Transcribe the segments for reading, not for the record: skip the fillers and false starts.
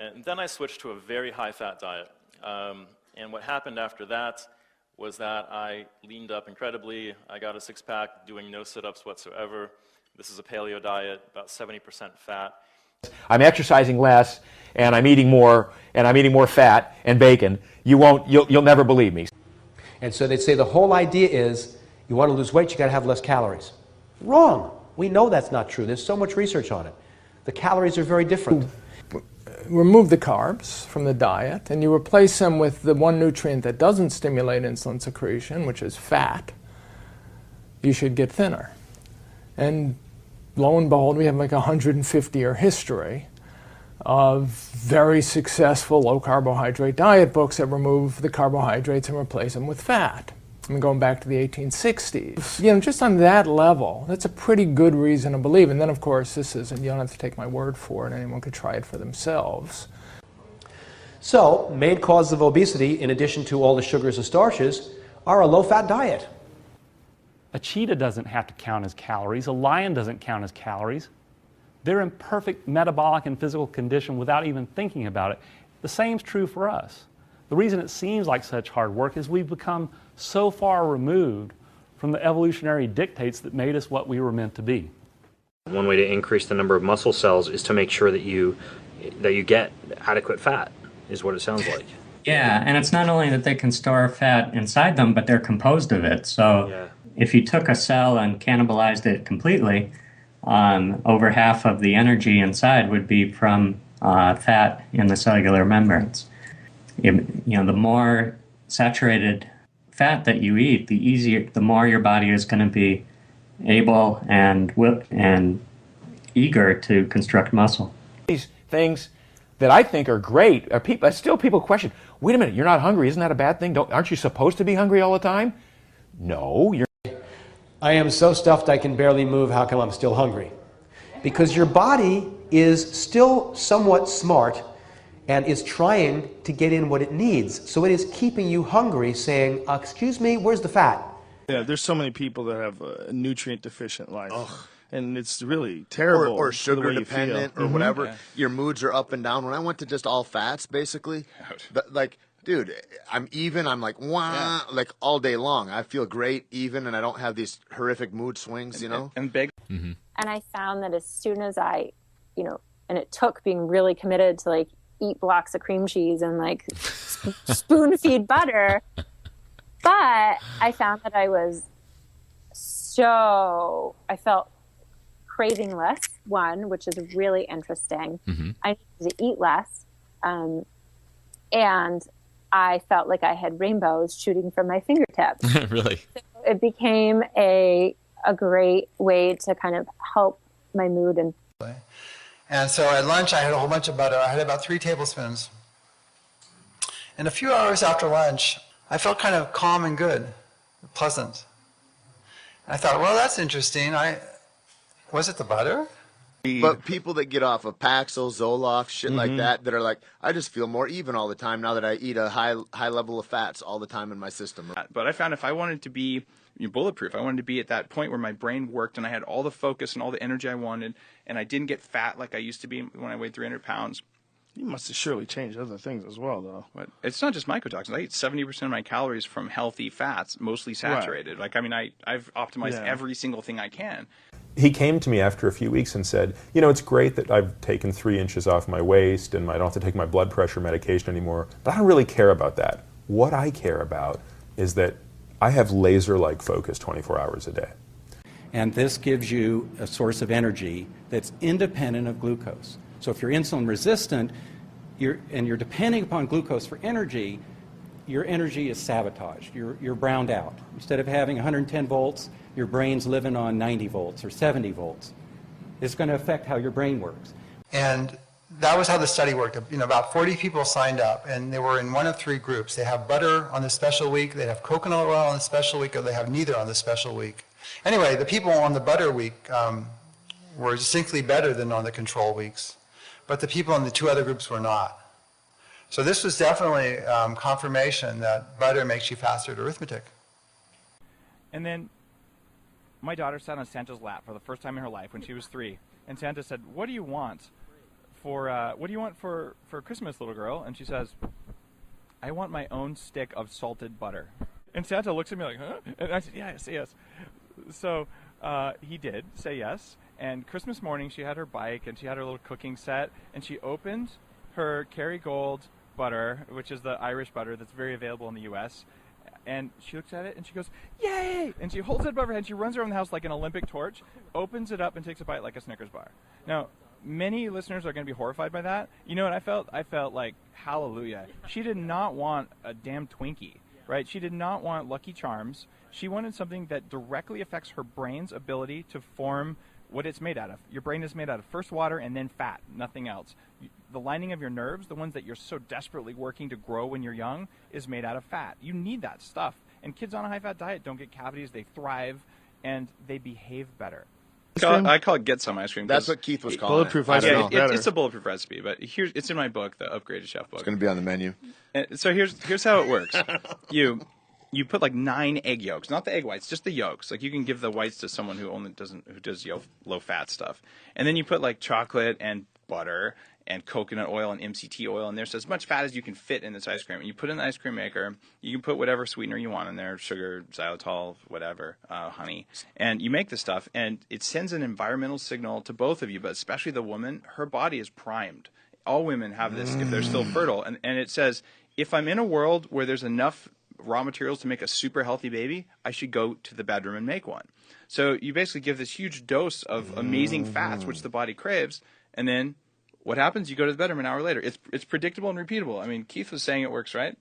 And then I switched to a very high-fat diet. And what happened after that was that I leaned up incredibly. I got a six-pack doing no sit-ups whatsoever. This is a paleo diet, about 70% fat. I'm exercising less, and I'm eating more, fat and bacon. You'll never believe me. And so they'd say the whole idea is you want to lose weight, you got to have less calories. Wrong. We know that's not true. There's so much research on it. The calories are very different. Remove the carbs from the diet and you replace them with the one nutrient that doesn't stimulate insulin secretion, which is fat, you should get thinner. And lo and behold, we have like a 150-year history of very successful low-carbohydrate diet books that remove the carbohydrates and replace them with fat. I mean, going back to the 1860s. You know, just on that level, that's a pretty good reason to believe. And then, of course, this isn't, you don't have to take my word for it. Anyone could try it for themselves. So, main causes of obesity, in addition to all the sugars and starches, are a low-fat diet. A cheetah doesn't have to count as calories. A lion doesn't count as calories. They're in perfect metabolic and physical condition without even thinking about it. The same's true for us. The reason it seems like such hard work is we've become so far removed from the evolutionary dictates that made us what we were meant to be. One way to increase the number of muscle cells is to make sure that you get adequate fat, is what it sounds like. Yeah, and it's not only that they can store fat inside them, but they're composed of it. So if you took a cell and cannibalized it completely, over half of the energy inside would be from fat in the cellular membranes. You know, the more saturated fat that you eat, the more your body is going to be able and eager to construct muscle. These things that I think are great are still people question, wait a minute, you're not hungry, isn't that a bad thing? Aren't you supposed to be hungry all the time? No, you're... I am so stuffed I can barely move, how come I'm still hungry? Because your body is still somewhat smart and is trying to get in what it needs. So it is keeping you hungry, saying, excuse me, where's the fat? Yeah, there's so many people that have a nutrient deficient life. Ugh. And it's really terrible. Or sugar dependent or whatever. Yeah. Your moods are up and down. When I went to just all fats, basically, like, dude, I'm even. I'm like, wah, like all day long. I feel great even, and I don't have these horrific mood swings, you know? And big. And I found that as soon as I, you know, and it took being really committed to like eat blocks of cream cheese and like spoon feed butter, but I found that I felt craving less, one, which is really interesting. I needed to eat less, and I felt like I had rainbows shooting from my fingertips. Really? So it became a great way to kind of help my mood. And so at lunch, I had a whole bunch of butter. I had about 3 tablespoons. And a few hours after lunch, I felt kind of calm and good, pleasant. And I thought, well, that's interesting. Was it the butter? But people that get off of Paxil, Zoloft, shit like that are like, I just feel more even all the time now that I eat a high level of fats all the time in my system. But I found if I wanted to be bulletproof, I wanted to be at that point where my brain worked and I had all the focus and all the energy I wanted, and I didn't get fat like I used to be when I weighed 300 pounds. You must have surely changed other things as well, though. But it's not just mycotoxins. I eat 70% of my calories from healthy fats, mostly saturated. Right. Like, I mean, I've optimized every single thing I can. He came to me after a few weeks and said, you know, it's great that I've taken 3 inches off my waist and I don't have to take my blood pressure medication anymore, but I don't really care about that. What I care about is that I have laser-like focus 24 hours a day. And this gives you a source of energy that's independent of glucose. So if you're insulin resistant and you're depending upon glucose for energy, your energy is sabotaged. You're browned out. Instead of having 110 volts, your brain's living on 90 volts or 70 volts. It's going to affect how your brain works. And that was how the study worked. You know, about 40 people signed up, and they were in one of 3 groups. They have butter on the special week, they have coconut oil on the special week, or they have neither on the special week. Anyway, the people on the butter week were distinctly better than on the control weeks, but the people in the 2 other groups were not. So this was definitely confirmation that butter makes you faster at arithmetic. And then my daughter sat on Santa's lap for the first time in her life when she was 3. And Santa said, "What do you want what do you want for Christmas, little girl? And she says, I want my own stick of salted butter. And Santa looks at me like, huh? And I said, yes. So he did say yes. And Christmas morning, she had her bike and she had her little cooking set, and she opened her Kerrygold butter, which is the Irish butter that's very available in the U.S., and she looks at it and she goes, yay! And she holds it above her head and she runs around the house like an Olympic torch, opens it up and takes a bite like a Snickers bar. Now, many listeners are going to be horrified by that. You know what I felt? I felt like, hallelujah. She did not want a damn Twinkie, right? She did not want Lucky Charms. She wanted something that directly affects her brain's ability to form what it's made out of. Your brain is made out of first water and then fat, nothing else. The lining of your nerves, the ones that you're so desperately working to grow when you're young, is made out of fat. You need that stuff. And kids on a high-fat diet don't get cavities, they thrive, and they behave better. I call it Get Some Ice Cream. That's what Keith was calling bulletproof it. ice cream. It's a bulletproof recipe, but it's in my book, the Upgraded Chef book. It's going to be on the menu. And so here's how it works. You put like 9 egg yolks, not the egg whites, just the yolks. Like you can give the whites to someone who does low fat stuff, and then you put like chocolate and butter and coconut oil and MCT oil in there, so as much fat as you can fit in this ice cream. And you put it in the ice cream maker. You can put whatever sweetener you want in there, sugar, xylitol, whatever, honey, and you make the stuff, and it sends an environmental signal to both of you, but especially the woman. Her body is primed. All women have this if they're still fertile, and it says, if I'm in a world where there's enough raw materials to make a super healthy baby, I should go to the bedroom and make one. So you basically give this huge dose of amazing fats, which the body craves, and then what happens? You go to the bedroom an hour later. It's predictable and repeatable. I mean, Keith was saying it works, right?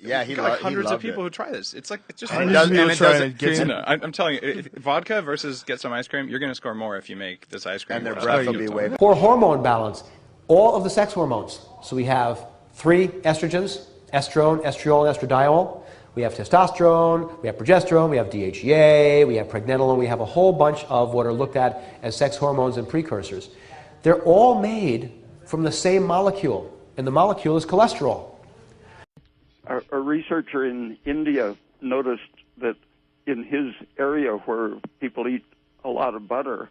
Yeah, he got like hundreds of people who try this. It's just I'm telling you, vodka versus Get Some Ice Cream, you're going to score more if you make this ice cream. And their breath will be way better. For hormone balance, all of the sex hormones. So we have 3 estrogens: estrone, estriol, and estradiol. We have testosterone, we have progesterone, we have DHEA, we have pregnenolone, we have a whole bunch of what are looked at as sex hormones and precursors. They're all made from the same molecule, and the molecule is cholesterol. A researcher in India noticed that in his area where people eat a lot of butter,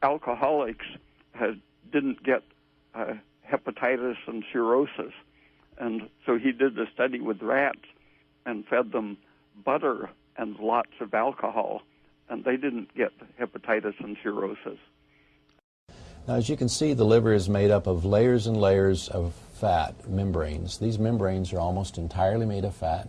alcoholics didn't get hepatitis and cirrhosis. And so he did a study with rats and fed them butter and lots of alcohol, and they didn't get hepatitis and cirrhosis. Now, as you can see, the liver is made up of layers and layers of fat membranes. These membranes are almost entirely made of fat.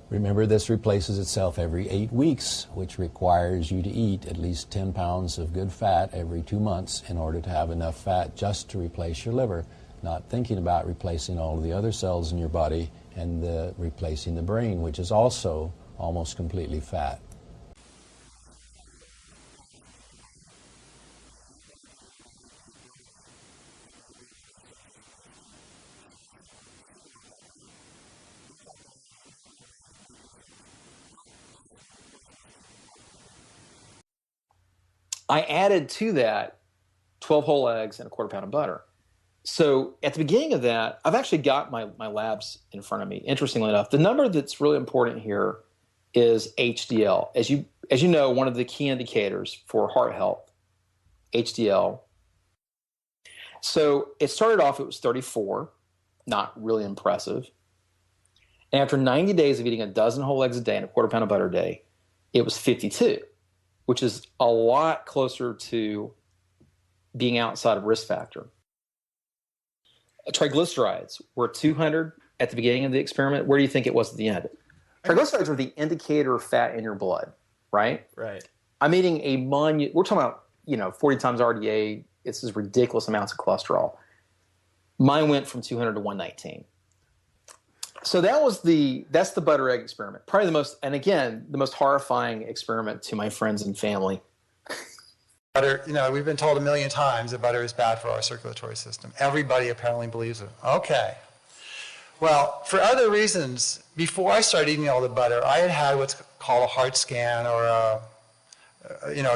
Remember, this replaces itself every 8 weeks, which requires you to eat at least 10 pounds of good fat every 2 months in order to have enough fat just to replace your liver, not thinking about replacing all of the other cells in your body and replacing the brain, which is also almost completely fat. I added to that 12 whole eggs and a quarter pound of butter. So at the beginning of that, I've actually got my labs in front of me. Interestingly enough, the number that's really important here is HDL. As you know, one of the key indicators for heart health, HDL. So it started off, it was 34, not really impressive. And after 90 days of eating a dozen whole eggs a day and a quarter pound of butter a day, it was 52, which is a lot closer to being outside of risk factor. Triglycerides were 200 at the beginning of the experiment. Where do you think it was at the end? Triglycerides are the indicator of fat in your blood, right? Right. I'm eating we're talking about, 40 times RDA. It's just ridiculous amounts of cholesterol. Mine went from 200 to 119. So that's the butter egg experiment. Probably the most horrifying experiment to my friends and family. Butter, we've been told 1 million times that butter is bad for our circulatory system. Everybody apparently believes it. Okay. Well, for other reasons, before I started eating all the butter, I had what's called a heart scan or a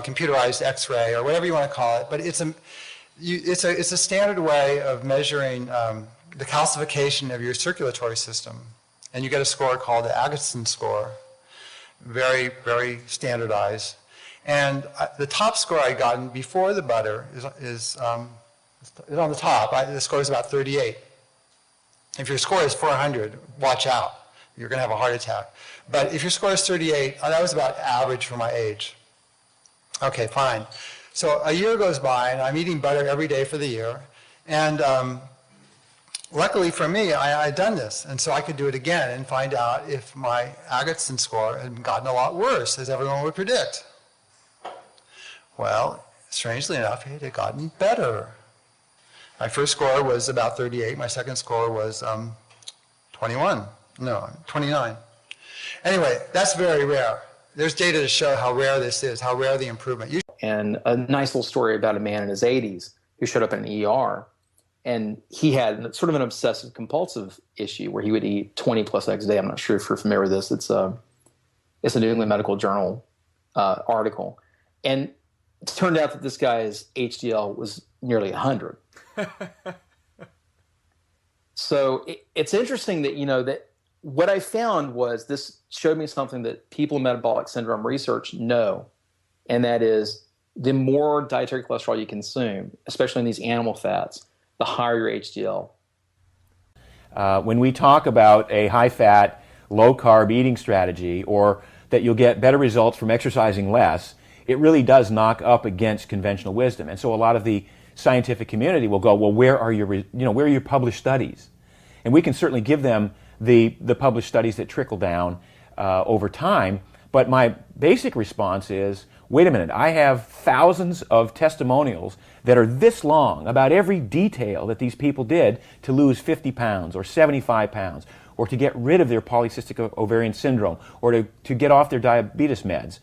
computerized X-ray or whatever you want to call it. But it's a standard way of measuring the calcification of your circulatory system. And you get a score called the Agatston score, very, very standardized. And the top score I'd gotten before the butter is It's on the top. The score is about 38. If your score is 400, watch out. You're going to have a heart attack. But if your score is 38, that was about average for my age. Okay, fine. So a year goes by, and I'm eating butter every day for the year. And luckily for me, I had done this. And so I could do it again and find out if my Agatston score had gotten a lot worse, as everyone would predict. Well, strangely enough, it had gotten better. My first score was about 38. My second score was 29. Anyway, that's very rare. There's data to show how rare this is, how rare the improvement. And a nice little story about a man in his 80s who showed up in an ER, and he had sort of an obsessive compulsive issue where he would eat 20 plus eggs a day. I'm not sure if you're familiar with this. It's a New England Medical Journal article. And it turned out that this guy's HDL was nearly 100. So it's interesting that, that what I found was this showed me something that people in metabolic syndrome research know, and that is the more dietary cholesterol you consume, especially in these animal fats, the higher your HDL. When we talk about a high-fat, low-carb eating strategy, or that you'll get better results from exercising less, it really does knock up against conventional wisdom. And so a lot of the scientific community will go, well, where are your published studies? And we can certainly give them the published studies that trickle down over time. But my basic response is, wait a minute, I have thousands of testimonials that are this long about every detail that these people did to lose 50 pounds or 75 pounds or to get rid of their polycystic ovarian syndrome or to get off their diabetes meds.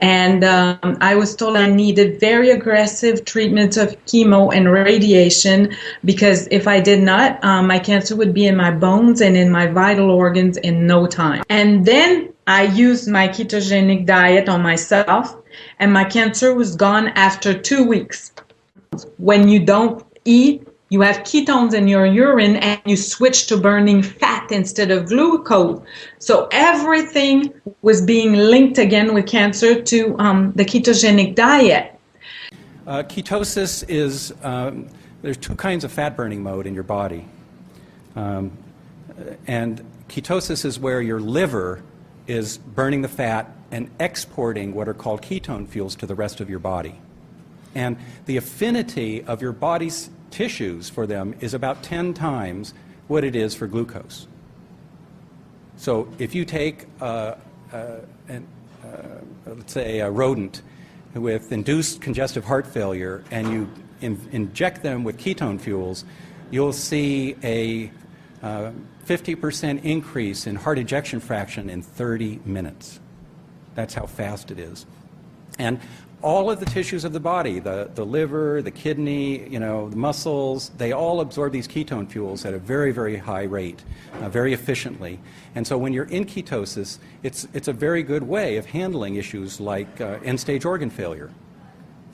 And I was told I needed very aggressive treatments of chemo and radiation because if I did not, my cancer would be in my bones and in my vital organs in no time. And then I used my ketogenic diet on myself, and my cancer was gone after 2 weeks. When you don't eat, you have ketones in your urine and you switch to burning fat instead of glucose. So everything was being linked again with cancer to the ketogenic diet. Ketosis is, there's two kinds of fat burning mode in your body. And ketosis is where your liver is burning the fat and exporting what are called ketone fuels to the rest of your body. And the affinity of your body's tissues for them is about 10 times what it is for glucose. So if you take, let's say, a rodent with induced congestive heart failure and you inject them with ketone fuels, you'll see a 50% increase in heart ejection fraction in 30 minutes. That's how fast it is. And all of the tissues of the body, the liver, the kidney, the muscles, they all absorb these ketone fuels at a very, very high rate, very efficiently. And so when you're in ketosis, it's a very good way of handling issues like end-stage organ failure.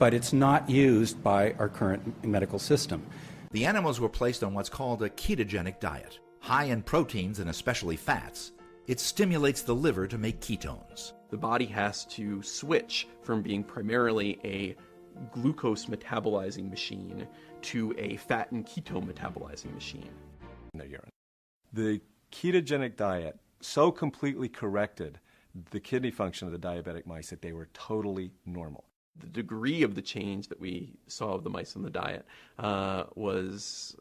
But it's not used by our current medical system. The animals were placed on what's called a ketogenic diet. High in proteins and especially fats, it stimulates the liver to make ketones. The body has to switch from being primarily a glucose metabolizing machine to a fat and ketone metabolizing machine. In their urine. The ketogenic diet so completely corrected the kidney function of the diabetic mice that they were totally normal. The degree of the change that we saw of the mice in the diet was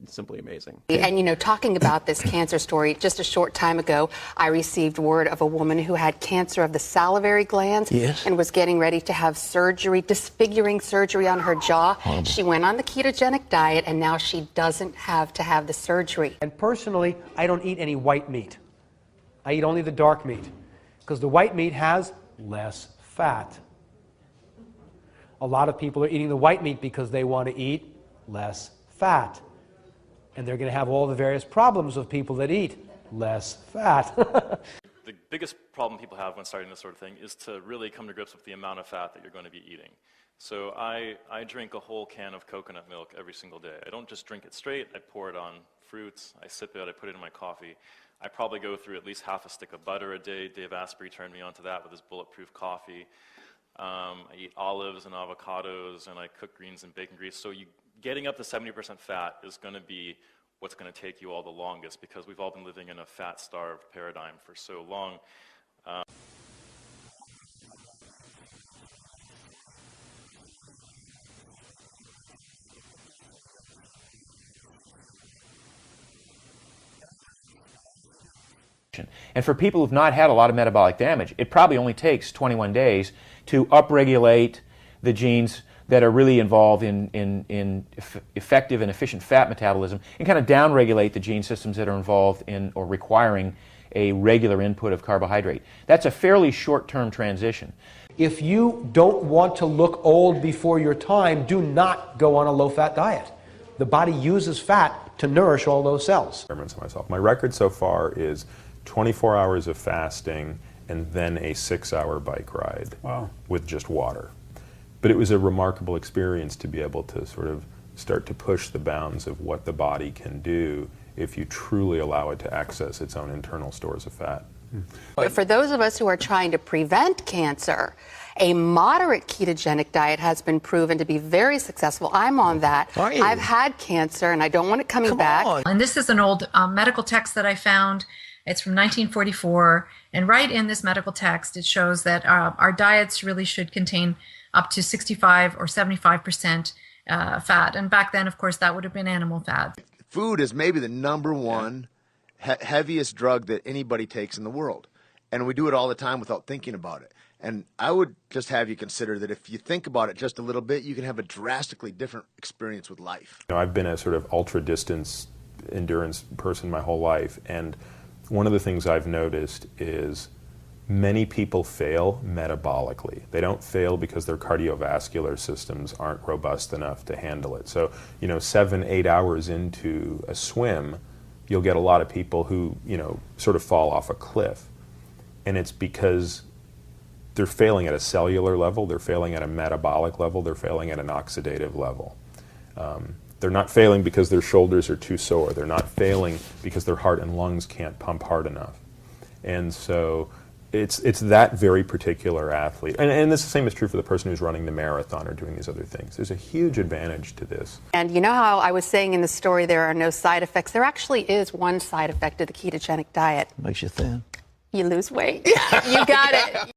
simply amazing. And talking about this cancer story, just a short time ago, I received word of a woman who had cancer of the salivary glands and was getting ready to have surgery, disfiguring surgery on her jaw. Horrible. She went on the ketogenic diet and now she doesn't have to have the surgery. And personally, I don't eat any white meat. I eat only the dark meat because the white meat has less fat. A lot of people are eating the white meat because they want to eat less fat. And they're going to have all the various problems of people that eat less fat. The biggest problem people have when starting this sort of thing is to really come to grips with the amount of fat that you're going to be eating. So I drink a whole can of coconut milk every single day. I don't just drink it straight. I pour it on fruits. I sip it. I put it in my coffee. I probably go through at least half a stick of butter a day. Dave Asprey turned me on to that with his bulletproof coffee. I eat olives and avocados, and I cook greens and bacon grease. So getting up to 70% fat is going to be what's going to take you all the longest, because we've all been living in a fat-starved paradigm for so long. And for people who've not had a lot of metabolic damage, it probably only takes 21 days to upregulate the genes that are really involved in effective and efficient fat metabolism, and kind of downregulate the gene systems that are involved in or requiring a regular input of carbohydrate. That's a fairly short-term transition. If you don't want to look old before your time, do not go on a low-fat diet. The body uses fat to nourish all those cells. My record so far is 24 hours of fasting and then a 6-hour bike ride with just water. But it was a remarkable experience to be able to sort of start to push the bounds of what the body can do if you truly allow it to access its own internal stores of fat. But for those of us who are trying to prevent cancer, a moderate ketogenic diet has been proven to be very successful. I'm on that. I've had cancer and I don't want it coming back. And this is an old medical text that I found. It's from 1944. And right in this medical text, it shows that our diets really should contain up to 65 or 75% fat. And back then, of course, that would have been animal fat. Food is maybe the number one heaviest drug that anybody takes in the world. And we do it all the time without thinking about it. And I would just have you consider that if you think about it just a little bit, you can have a drastically different experience with life. You know, I've been a sort of ultra-distance endurance person my whole life, and one of the things I've noticed is many people fail metabolically. They don't fail because their cardiovascular systems aren't robust enough to handle it. So, 7-8 hours into a swim, you'll get a lot of people who, sort of fall off a cliff. And it's because they're failing at a cellular level, they're failing at a metabolic level, they're failing at an oxidative level. They're not failing because their shoulders are too sore. They're not failing because their heart and lungs can't pump hard enough. And so it's that very particular athlete. And the same is true for the person who's running the marathon or doing these other things. There's a huge advantage to this. And you know how I was saying in the story there are no side effects? There actually is one side effect of the ketogenic diet. Makes you thin. You lose weight. You got it.